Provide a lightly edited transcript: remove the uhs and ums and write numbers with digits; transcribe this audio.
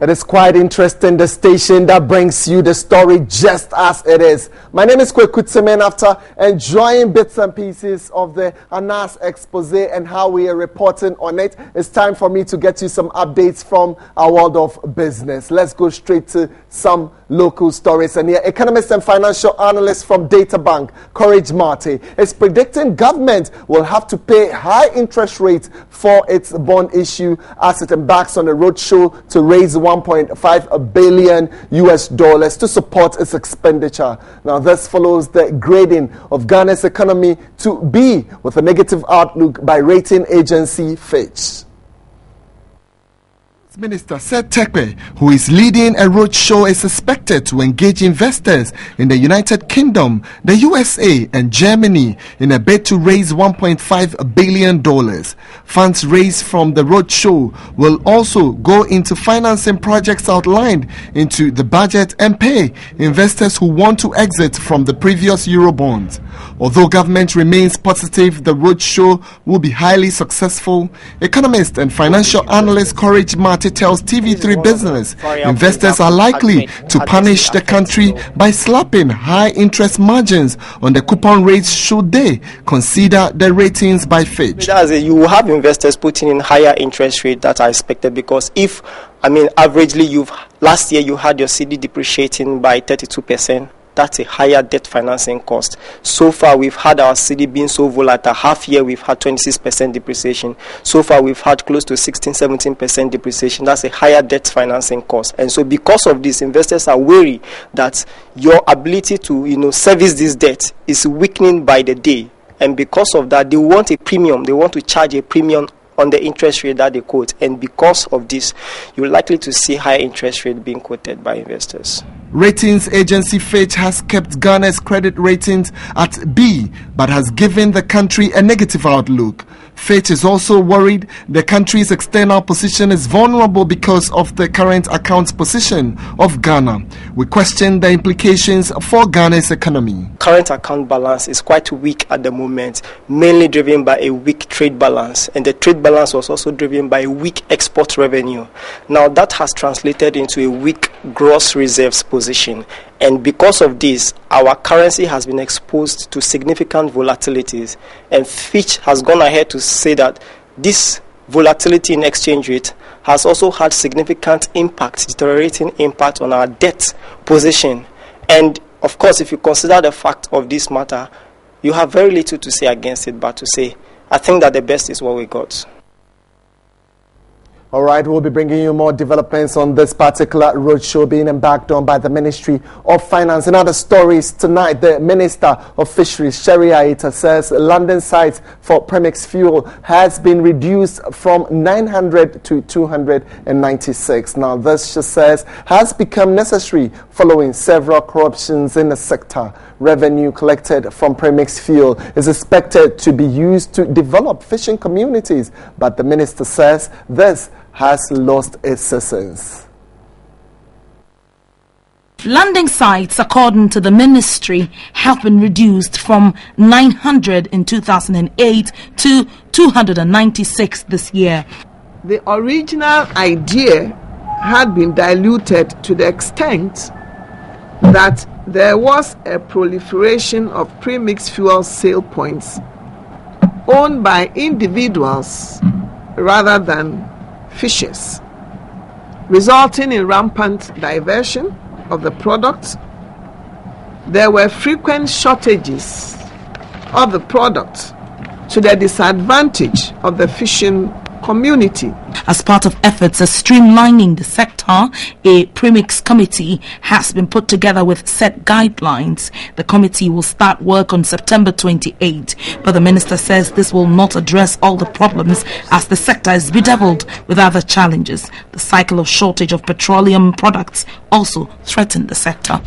It is quite interesting, the station that brings you the story just as it is. My name is Kwekutsemen. After enjoying bits and pieces of the ANAS expose and how we are reporting on it, it's time for me to get you some updates from our world of business. Let's go straight to some local stories. And here, economist and financial analyst from Data Bank, Courage Marty, is predicting government will have to pay high interest rates for its bond issue as it embarks on a roadshow to raise $1.5 billion to support its expenditure. Now, this follows the grading of Ghana's economy to B with a negative outlook by rating agency Fitch. Minister said Tekpe, who is leading a roadshow, is expected to engage investors in the United Kingdom, the USA, and Germany in a bid to raise $1.5 billion. Funds raised from the roadshow will also go into financing projects outlined into the budget and pay investors who want to exit from the previous Eurobonds. Although government remains positive the roadshow will be highly successful, economist and financial analyst Courage Marty tells TV3 Business investors are likely to punish the country by slapping high interest margins on the coupon rates should they consider the ratings by Fitch. You will have investors putting in higher interest rate that are expected because averagely last year you had your CD depreciating by 32%. That's a higher debt financing cost. So far, we've had our CD being so volatile. Half year, we've had 26% depreciation. So far, we've had close to 16-17% depreciation. That's a higher debt financing cost. And so because of this, investors are wary that your ability to, service this debt is weakening by the day. And because of that, they want a premium. They want to charge a premium on the interest rate that they quote. And because of this, you're likely to see higher interest rate being quoted by investors. Ratings agency Fitch has kept Ghana's credit ratings at B, but has given the country a negative outlook. Fitch is also worried the country's external position is vulnerable because of the current accounts position of Ghana. We question the implications for Ghana's economy. Current account balance is quite weak at the moment, mainly driven by a weak trade balance, and the trade balance was also driven by weak export revenue. Now that has translated into a weak gross reserves position, and because of this, our currency has been exposed to significant volatilities, and Fitch has gone ahead to say that this volatility in exchange rate has also had significant impact, deteriorating impact on our debt position. And of course, if you consider the fact of this matter, you have very little to say against it, but to say, I think that the best is what we got. All right, we'll be bringing you more developments on this particular roadshow being embarked on by the Ministry of Finance. In other stories tonight, the Minister of Fisheries, Sherry Aita, says London sites for premix fuel has been reduced from 900 to 296. Now, this, she says, has become necessary following several corruptions in the sector. Revenue collected from premix fuel is expected to be used to develop fishing communities, but the minister says this has lost its essence. Landing sites, according to the ministry, have been reduced from 900 in 2008 to 296 this year. The original idea had been diluted to the extent that there was a proliferation of premixed fuel sale points owned by individuals rather than fishers, resulting in rampant diversion of the product. There were frequent shortages of the product to the disadvantage of the fishing community. As part of efforts of streamlining the sector, a premix committee has been put together with set guidelines. The committee will start work on September 28, but the minister says this will not address all the problems as the sector is bedeviled with other challenges. The cycle of shortage of petroleum products also threatened the sector.